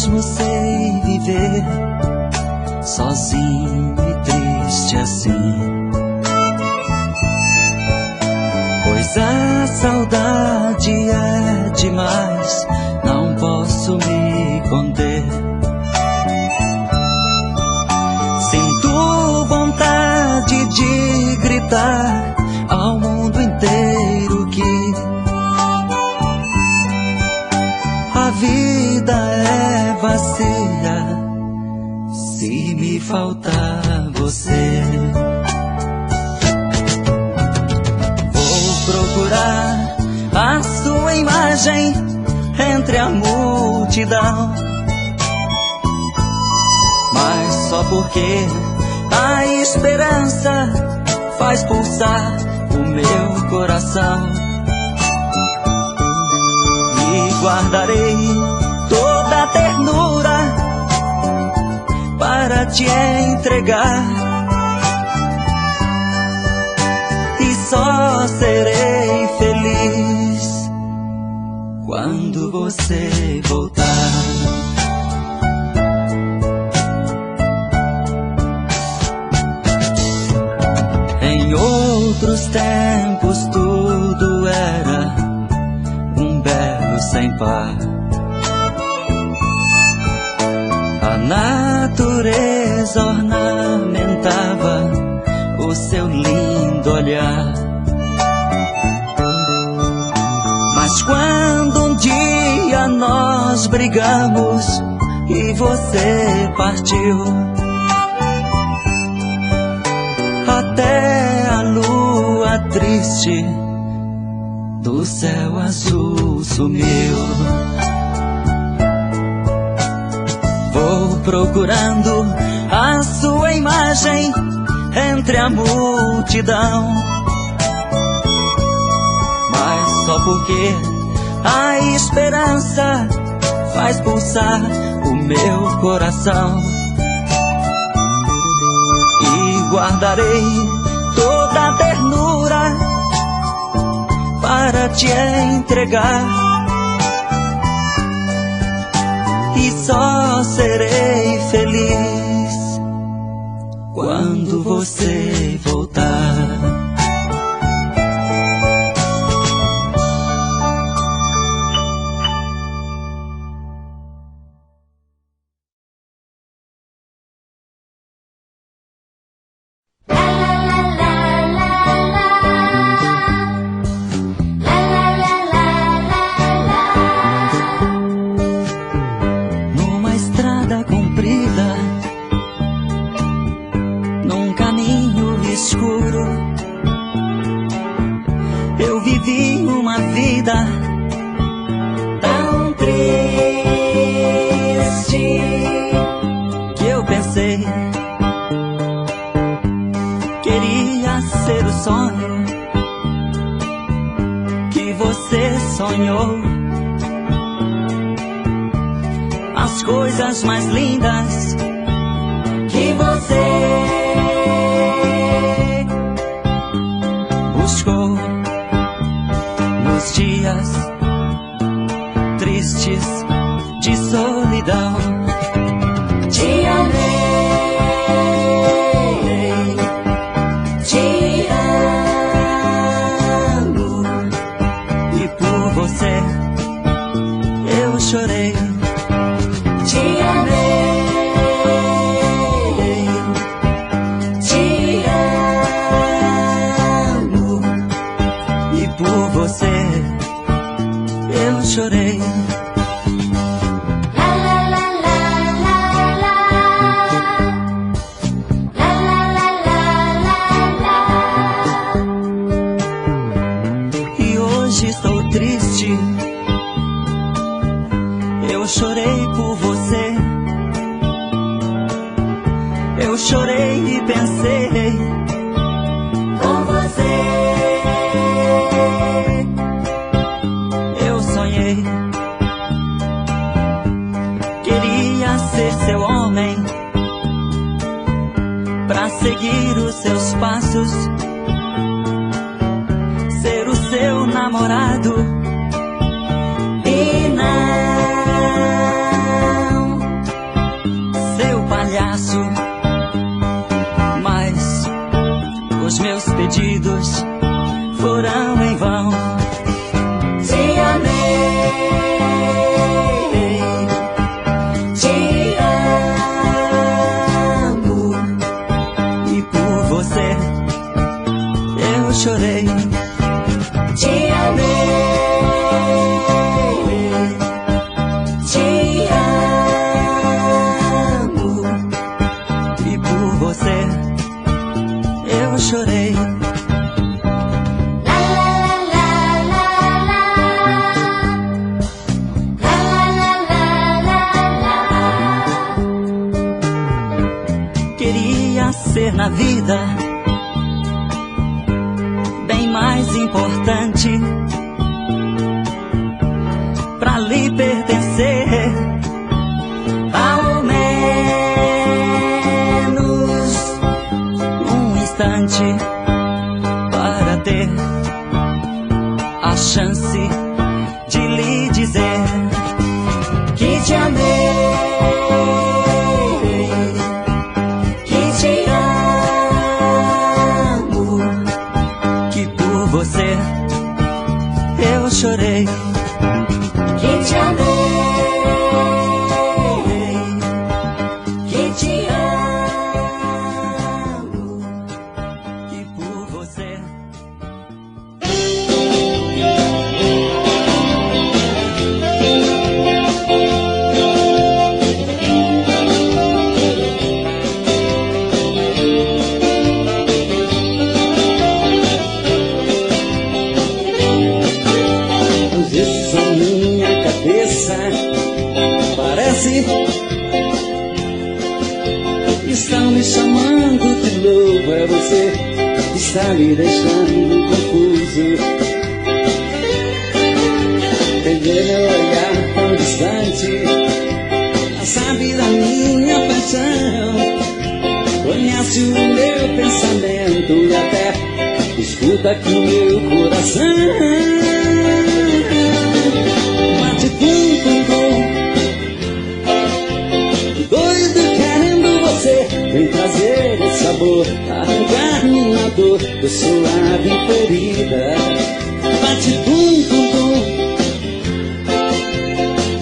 mesmo sei viver sozinho e triste assim, pois a saudade é demais, não posso me conter. Sinto vontade de gritar ao mundo inteiro que a vida é vazia se me faltar você. Vou procurar a sua imagem entre a multidão, mas só porque a esperança faz pulsar o meu coração. E guardarei toda a ternura para te entregar, e só serei feliz quando você voltar. Em outros tempos tudo era um belo sem par. A natureza ornamentava o seu lindo olhar. Mas quando um dia nós brigamos e você partiu, até a lua triste do céu azul sumiu. Vou procurando a sua imagem entre a multidão, mas só porque a esperança faz pulsar o meu coração. E guardarei toda a ternura para te entregar, e só serei feliz quando você voltar. Num caminho escuro, eu vivi uma vida tão triste que eu pensei queria ser o sonho que você sonhou. As coisas mais lindas que você buscou nos dias tristes de solidão. Te amei, te amo, e por você eu chorei. Te amei, te amo, e por você eu chorei. E hoje estou triste, eu chorei por você. Eu chorei e pensei com você. Eu sonhei, queria ser seu homem, pra seguir os seus passos, ser o seu namorado. E não os meus pedidos foram em vão. Te amei, te amo, e por você eu chorei. Te amei, te amo, e por você eu chorei. Queria ser na vida bem mais importante, pra lhe pertencer, ao menos um instante, para ter a chance de lhe dizer que te amei, que te amo, que por você eu chorei. Que te amei, que te amo, que por você. Às vezes a minha cabeça parece estão me chamando de novo. É você que está me deixando confuso. Perder meu olhar tão distante, sabe da minha paixão, conhece o meu pensamento e até escuta aqui o meu coração. Bate tum tum tum, doido querendo você. Vem trazer esse sabor, arrancar minha dor, eu sou a ferida. Bate tum tum tum,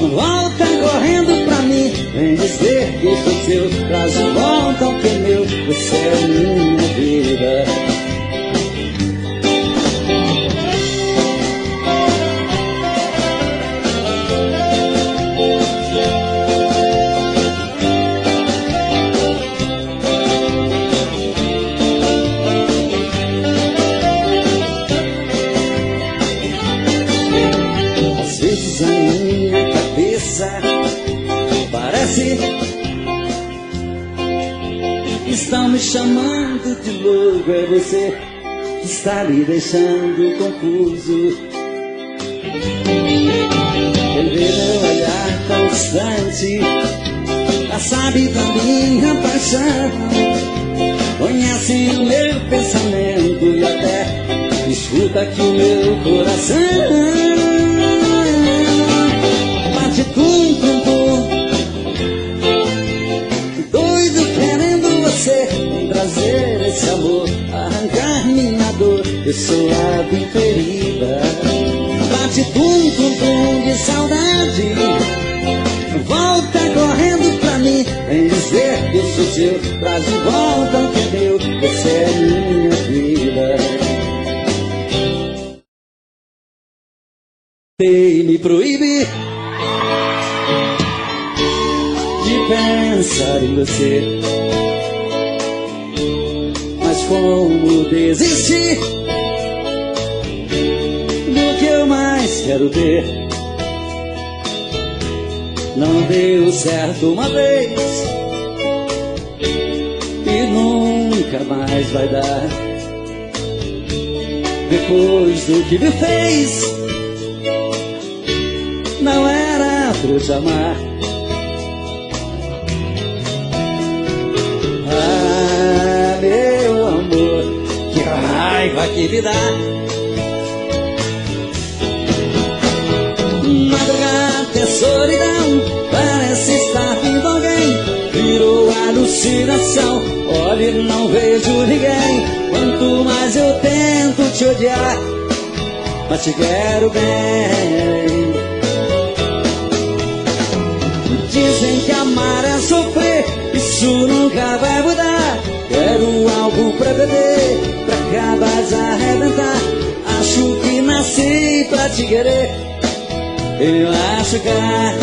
volta correndo pra mim. Vem dizer que sou seu, traz de volta o que é meu. Você é minha vida. Às vezes a minha cabeça parece estão me chamando de louco. É você que está me deixando confuso. Quem vê meu olhar tão distante, já sabe da minha paixão, conhece o meu pensamento e até escuta aqui o meu coração. Bate tum tum tum, doido querendo você. Vem trazer esse amor, arrancar minha dor, eu sou a ferida. Bate tum tum tum de saudade, volta correndo pra mim. Vem dizer que eu sou seu, traz de volta o que é meu. Você é minha vida. Tentei me proibir de pensar em você, mas como desistir do que eu mais quero ter? Não deu certo uma vez e nunca mais vai dar. Depois do que me fez, não era pra eu te amar. Ah, meu amor, que raiva que me dá. Madrugada é solidão, parece estar vindo alguém. Virou alucinação, olha e não vejo ninguém. Quanto mais eu tento te odiar, mas te quero bem. Dizem que amar é sofrer, isso nunca vai mudar. Quero algo pra beber, pra acabar de arrebentar. Acho que nasci pra te querer e me machucar,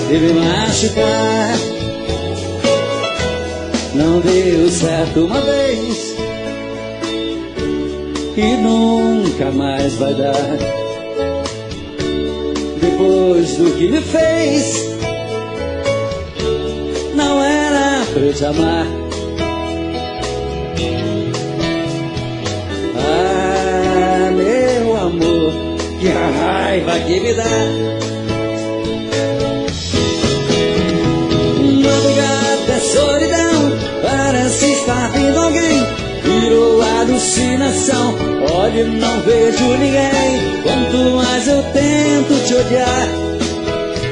e me machucar. Não deu certo uma vez e nunca mais vai dar. Depois do que me fez, não era pra eu te amar. Ah, meu amor, que raiva que me dá. Madrugada é solidão, parece estar vindo alguém. Virou alucinação, olho e não vejo ninguém. Quanto mais eu tento te odiar,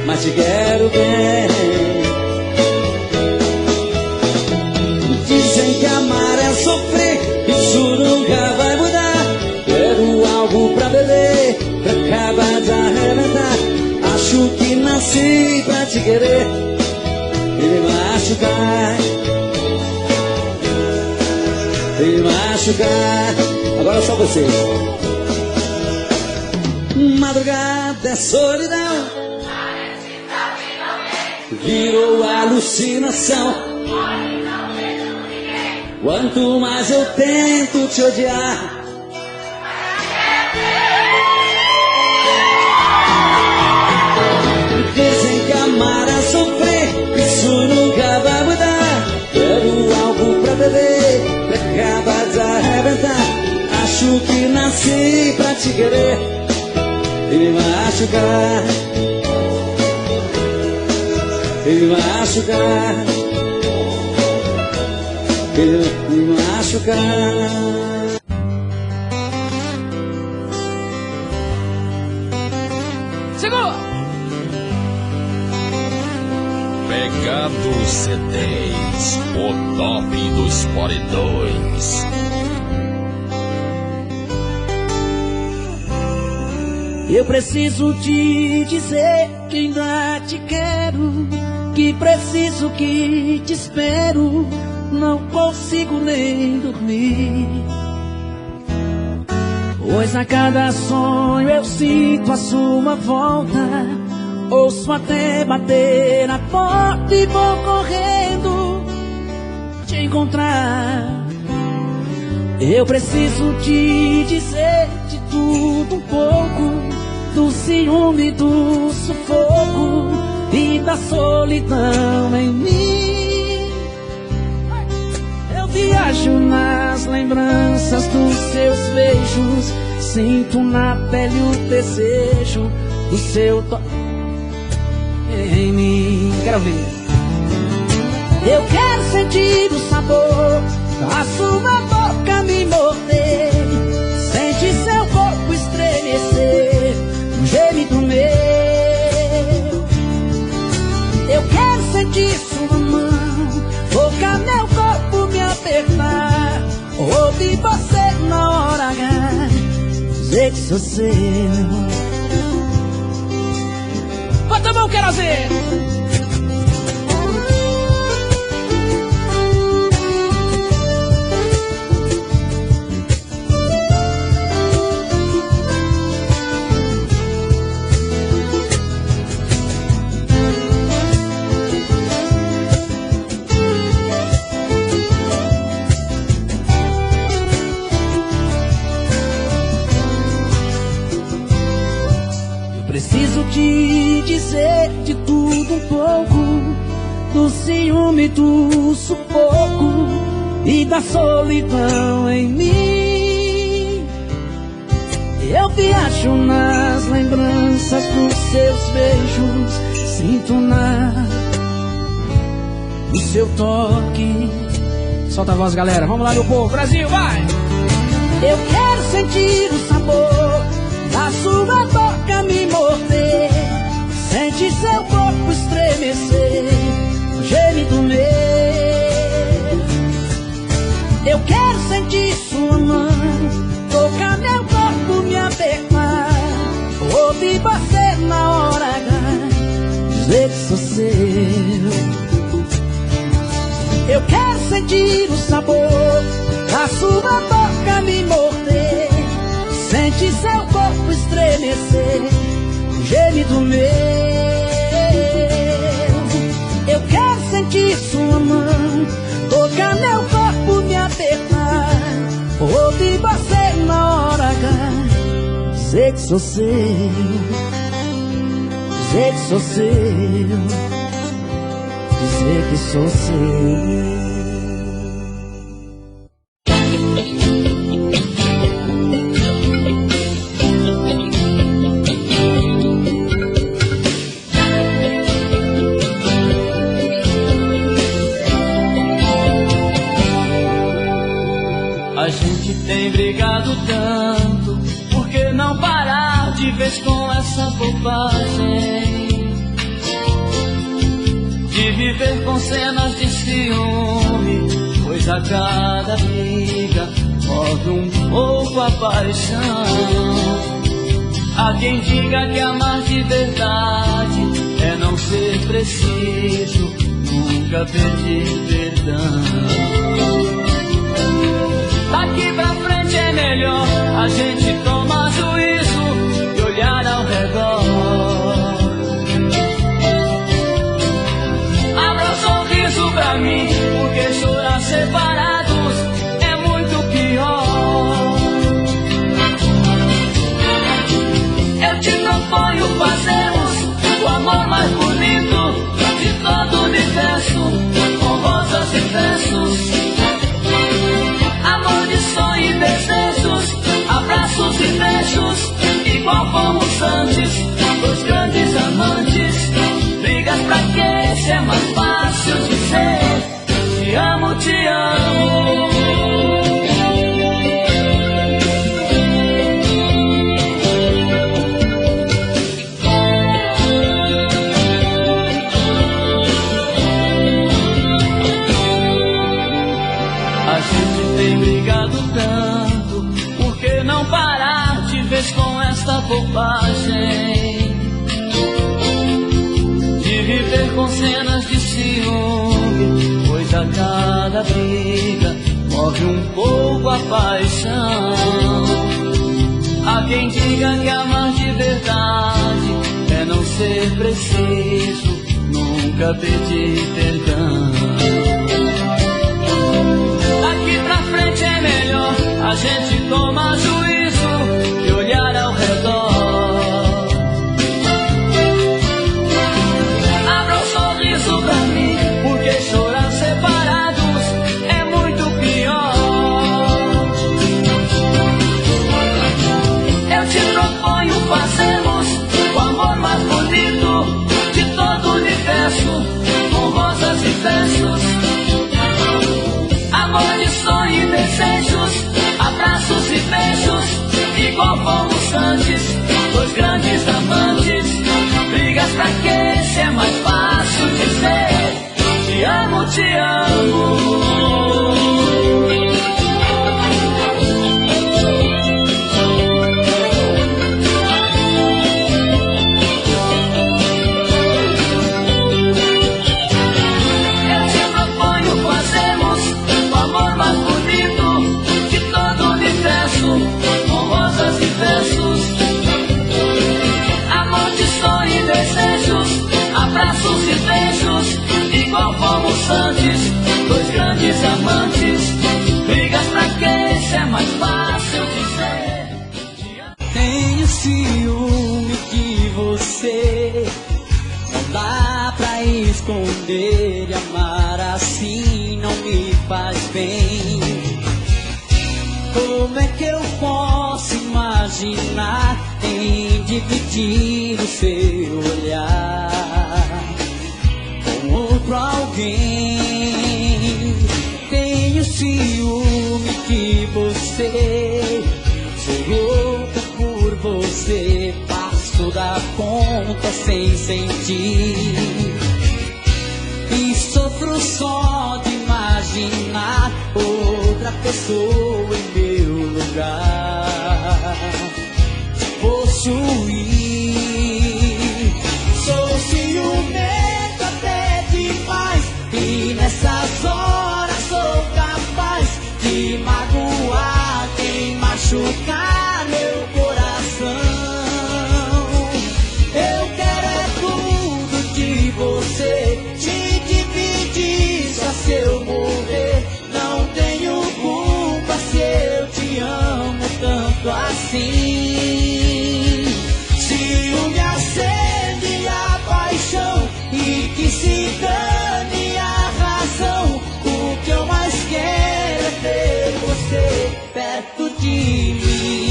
mas te quero bem. Dizem que amar é sofrer, isso nunca vai mudar. Quero algo pra beber, pra acabar de arrebentar. Acho que nasci pra te querer e me machucar, e me machucar. Agora só vocês. Madrugada é solidão, virou alucinação. Quanto mais eu tento te odiar, dizem que amar é sofrer, isso nunca vai mudar. Quero algo pra beber, pra acabar de arrebentar. Acho que nasci pra te querer e me machucar, e me machucar, e me machucar. Segura! Pegando C10, o top dos Sport 2. Eu preciso te dizer que ainda te quero, que preciso que te espero, não consigo nem dormir. Pois a cada sonho eu sinto a sua volta, ouço até bater a porta e vou correndo te encontrar. Eu preciso te dizer de tudo um pouco, do ciúme, do sufoco e da solidão em mim. Eu viajo nas lembranças dos seus beijos, sinto na pele o desejo do seu toque em mim. Quero ver. Eu quero sentir o sabor da sua boca me morder, sente seu corpo estremecer, um gemido meu. Eu quero sentir sua mão tocar meu corpo, me apertar, ouvir você na hora H dizer que sou seu. Bota a mão, quero ver! Preciso te dizer de tudo um pouco, do ciúme, do sufoco e da solidão em mim. Eu viajo nas lembranças dos seus beijos, sinto no seu toque. Solta a voz, galera. Vamos lá, meu povo. Brasil, vai! Eu quero sentir o sabor da sua boca me morder, sente seu corpo estremecer, um gemido meu. Eu quero sentir sua mão, tocar meu corpo, me apertar, ouvir você na hora H, dizer que sou seu. Eu quero sentir o sabor da sua boca me morder, sentir seu corpo estremecer, o gemido meu. Eu quero sentir sua mão, tocar meu corpo, me apertar, ouvir você na hora H, dizer que sou seu, dizer que sou seu, dizer que sou seu. A gente tem brigado tanto, por que não parar de vez com essa bobagem? De viver com cenas de ciúme, pois a cada briga morre um pouco a paixão. Há quem diga que amar de verdade é não ser preciso nunca pedir perdão. Daqui pra frente é melhor a gente tomar juízo e olhar ao redor. Abra um sorriso pra mim, porque chorar separados é muito pior. Eu te proponho fazermos o amor mais bonito de todo o universo, com rosas e versos. Amor de sonho e desejos, abraços e beijos, igual fomos antes, dois grandes amantes. Brigas pra quê? Se é mais fácil dizer te amo, te amo. Tem brigado tanto, por que não parar de vez com esta bobagem? De viver com cenas de ciúme, pois a cada briga morre um pouco a paixão. Há quem diga que amar de verdade é não ser preciso nunca pedir perdão. Daqui pra frente é melhor a gente tomar juízo e olhar ao redor. Abra um sorriso pra mim, porque chorar separados é muito pior. Eu te proponho fazermos o amor mais bonito de todo o universo, com rosas e versos. Amor de sonho e desejos, abraços e beijos, igual fomos antes, dois grandes amantes. Brigas pra quê? Se é mais fácil dizer te amo, te amo. Abraços e beijos, igual fomos antes, dois grandes amantes. Brigas pra quê? Se é mais fácil dizer. Tenho ciúme de você, não dá pra esconder. Amar assim não me faz bem. Como é que eu posso imaginar em dividir o seu olhar com outro alguém? Tenho ciúme de você, sou louco por você, passo da conta sem sentir e sofro só de imaginar outra outra pessoa em meu lugar possuir. Sou ciumento até demais, e nessas horas sou capaz de magoar quem machucar meu coração. Eu quero é tudo de você, te dividir só se eu morrer. Não tenho culpa se eu te amo tanto assim. Ciúme acende a paixão e que se dane a razão. O que eu mais quero é ter você perto de mim.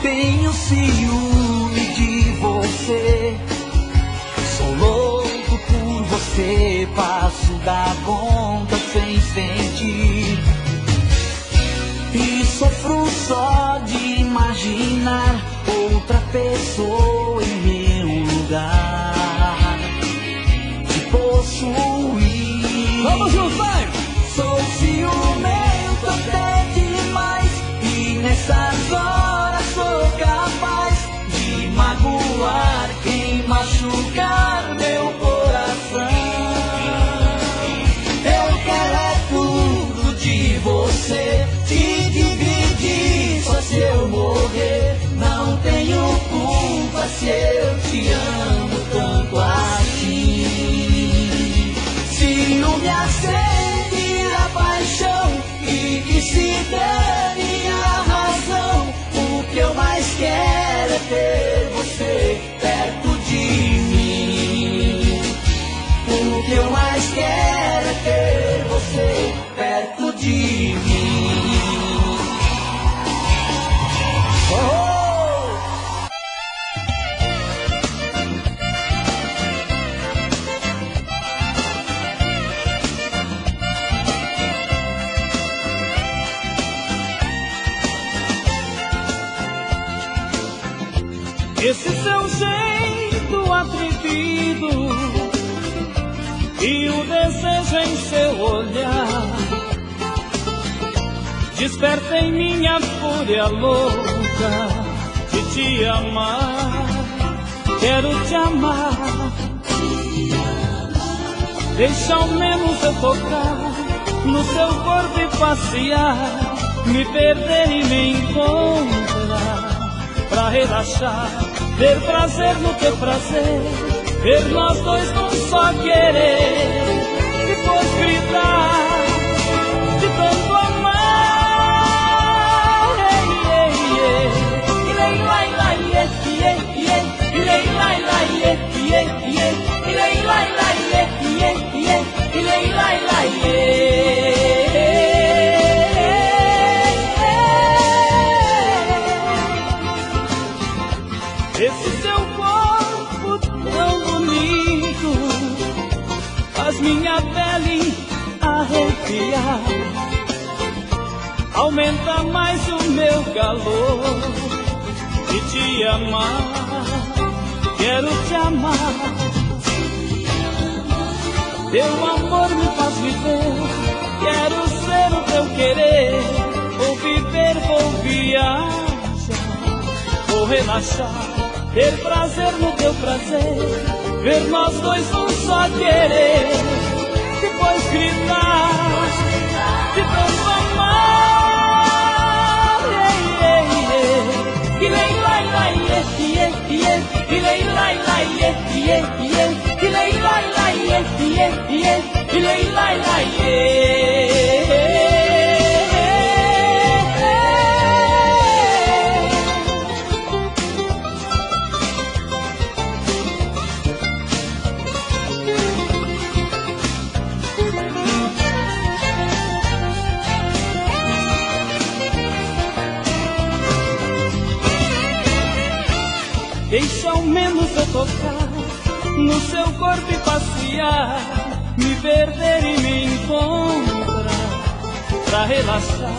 Tenho ciúme de você, sou louco por você, passo da conta sem sentir. E sofro só de imaginar outra pessoa em meu lugar, te possuir. Vamos juntos, vai! Sou ciumento até demais, e nessas horas sou capaz de magoar quem machucar meu coração. Eu quero é tudo de você, te dividir só se eu morrer. Não tenho culpa se eu te amo tanto assim. Ciúme acende a paixão e que se dane a razão. O que eu mais quero é ter você perto de mim. O que eu mais quero é ter você perto de mim. Oh! Esse seu jeito atrevido e o desejo em seu olhar desperta em minha fúria louca de te amar. Quero te amar, deixa ao menos eu tocar no seu corpo e passear, me perder e me encontrar. Pra relaxar, ter prazer no teu prazer, ver nós dois num só querer, depois gritar de tanto amar. Ilei lai lai ilei lai lai ilei lai lai ilei lai lai. Esse seu corpo tão bonito faz minha pele arrepiar, aumenta mais o meu calor de te amar. Quero te amar, teu amor me faz viver. Quero ser o teu querer, vou viver, vou viajar, vou relaxar, ter prazer no teu prazer, ver nós dois num só querer, depois gritar de tanto amar. Ilei lai lai ilei lai lai ilei lai lai ilei lai lai. Deixa ao menos eu tocar no seu corpo e passear, me perder e me encontrar. Pra relaxar,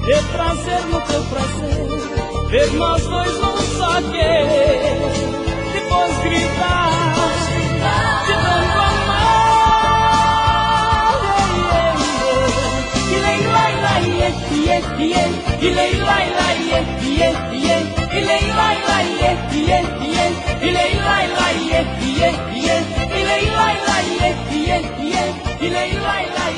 ter prazer no teu prazer, ver nós dois num só querer, depois gritar de tanto amar. E lei lai lai e lei lai lai e lei lai lai e lei lai lai e lei lai lai e lei lai lai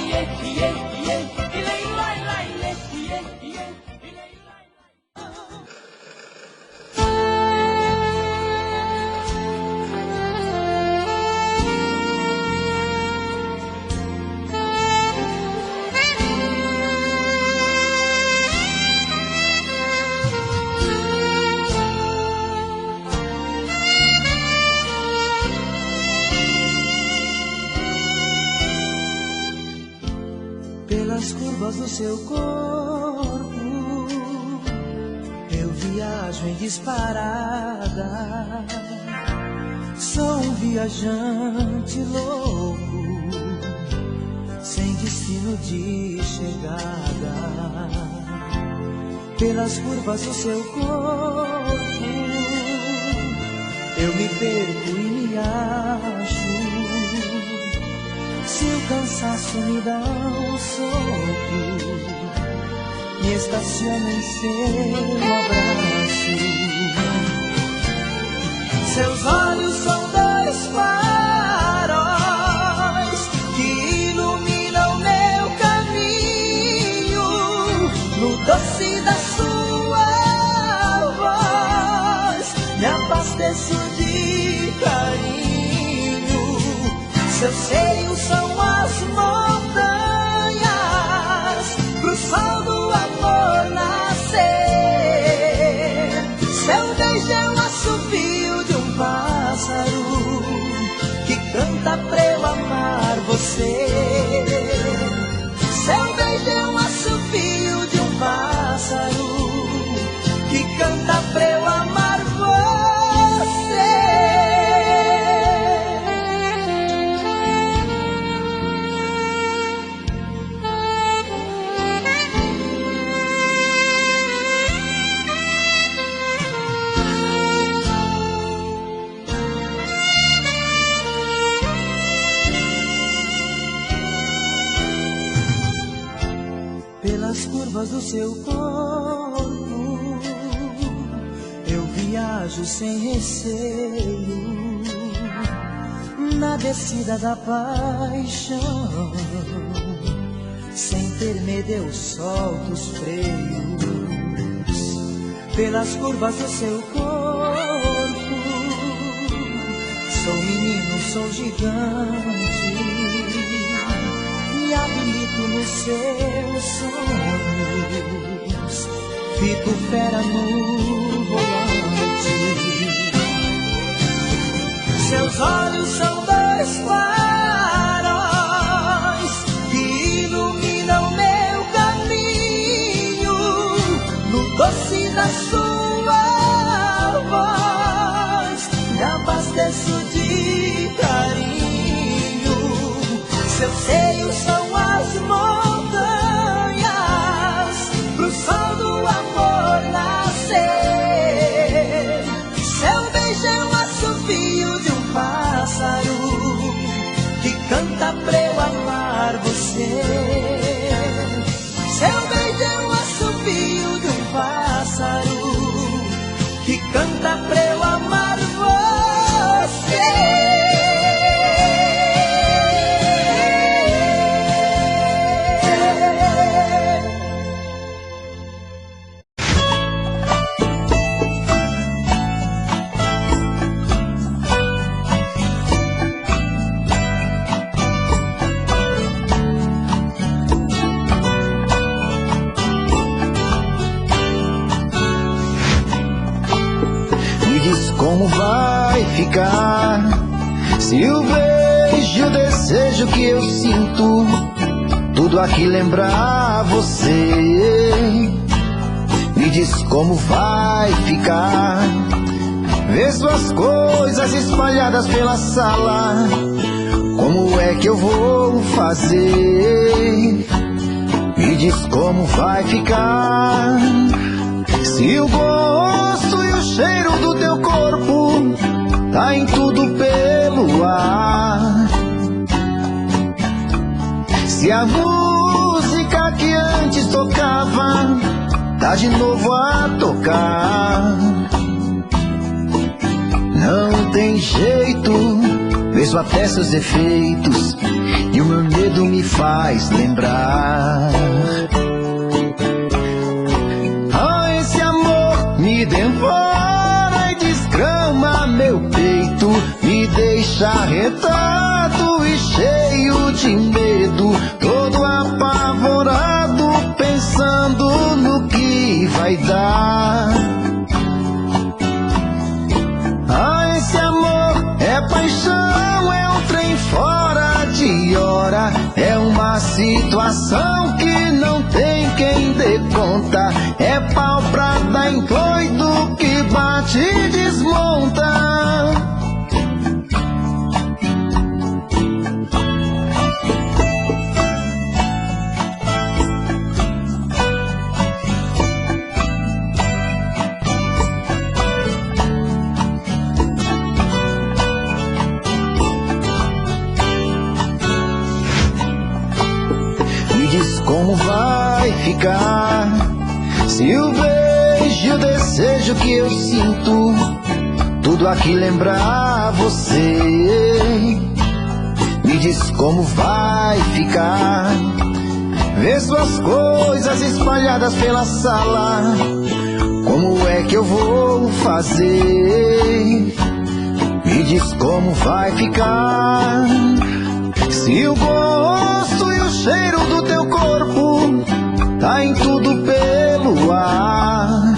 Pelas curvas do seu corpo eu viajo em disparada. Sou um viajante louco, sem destino de chegada. Pelas curvas do seu corpo eu me perco e me acho. Se o cansaço me dá um sopro, me estaciona em seu abraço. Seus olhos são dois faróis que iluminam meu caminho. No doce da sua voz me abasteço de carinho. Seus seios são as montanhas pro sol do amor nascer. Seu beijo é o assovio de um pássaro que canta pra eu amar você. Seu beijo é o assovio de um pássaro que canta pra eu amar você. Pelas curvas do seu corpo eu viajo sem receio. Na descida da paixão, sem ter medo eu solto os freios. Pelas curvas do seu corpo sou menino, sou gigante. Me habilito nos seus sonhos, fico fera no volante. Seus olhos são dois faróis que iluminam meu caminho. No doce da sua voz me abasteço de carinho. Seus seios são as montanhas pro sol do amor nascer. Seu beijo é o assovio de um pássaro que canta pra eu amar você. Seu beijo é o assovio de um pássaro que canta pra eu amar você. Como vai ficar se o beijo, o desejo que eu sinto, tudo aqui lembrar você? Me diz como vai ficar ver suas coisas espalhadas pela sala. Como é que eu vou fazer? Me diz como vai ficar se o Se a música que antes tocava tá de novo a tocar, não tem jeito, vejo até seus efeitos e o meu medo me faz lembrar. Ah, esse amor me devora e desgrama meu peito, me deixa arretado e cheio de medo, todo apavorado, pensando no que vai dar. Ah, esse amor é paixão, é um trem fora de hora, é uma situação que não tem quem dê conta, é pau pra dar em doido que bate e desmonta. Como vai ficar se o beijo e o desejo que eu sinto tudo aqui lembrar você? Me diz como vai ficar, ver suas coisas espalhadas pela sala, como é que eu vou fazer? Me diz como vai ficar se o gosto e o cheiro do teu corpo tá em tudo pelo ar,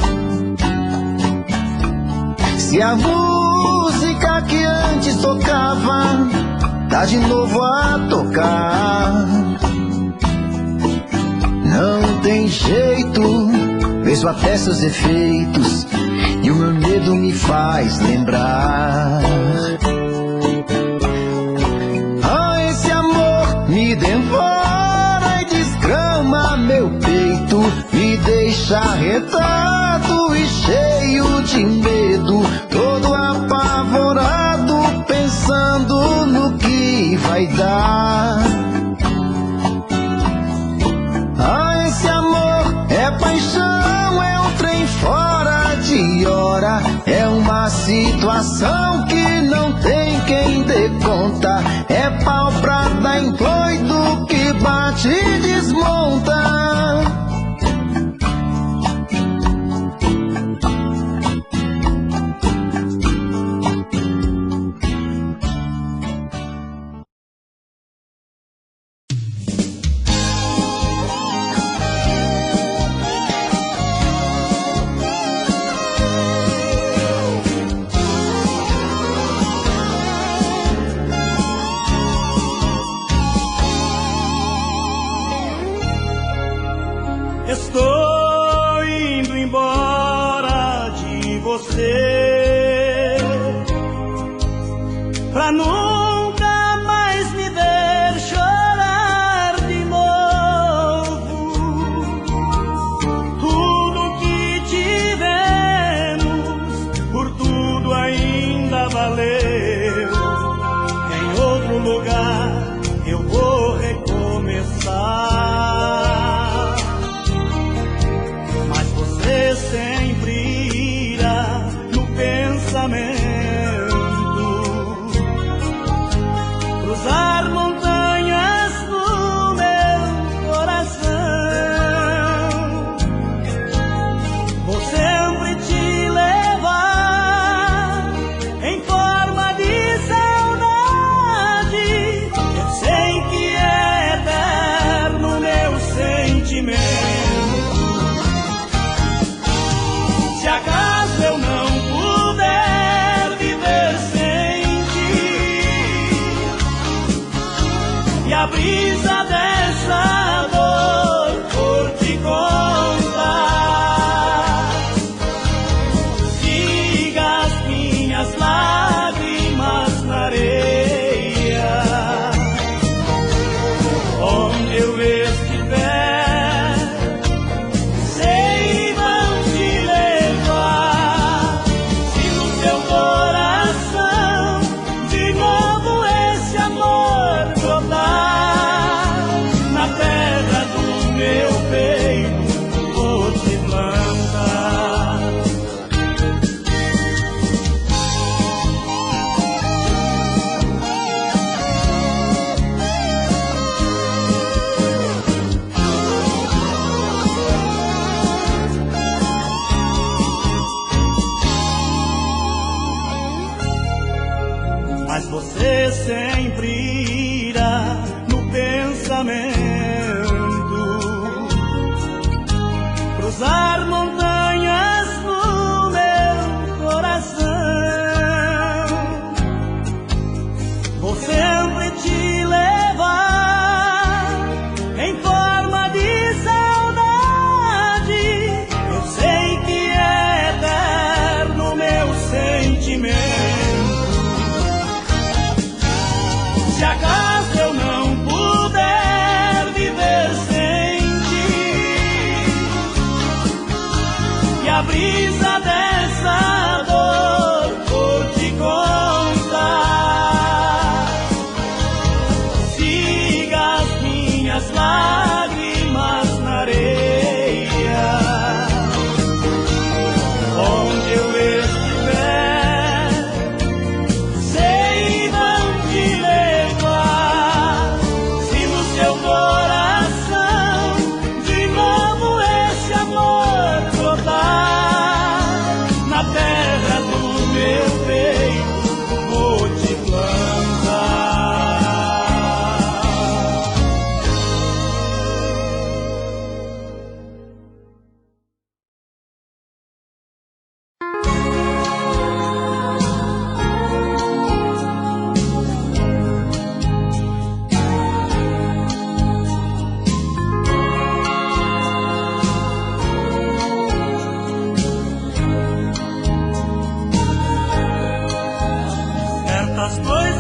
se a música que antes tocava tá de novo a tocar, não tem jeito, vejo até seus efeitos e o meu medo me faz lembrar. Me devora e desgrama meu peito, me deixa arretado e cheio de medo, todo apavorado, pensando no que vai dar. Ah, esse amor é paixão, é um trem fora de hora, é uma situação que não tem quem dê conta, é pau pra dar em doido que bate e desmonta. Estou indo embora de você, pra nunca mais me ver chorar de novo. Tudo que tivemos, por tudo ainda valeu. Em outro lugar eu vou recomeçar. Sempre irá no pensamento cruzar montanhas no meu coração. Vou sempre te levar em forma mas você sempre irá no pensamento. Cruzar montanhas no meu coração, vou sempre te levar em forma de saudade. Eu sei que é eterno meu sentimento. Se acaso eu não puder viver sem ti, e a brisa dessa dor por te contar, siga as minhas lágrimas na areia, onde eu estiver, sei não te levar. Se no seu coração de novo esse amor brotar, na terra do meu peito vou te plantar. Certas coisas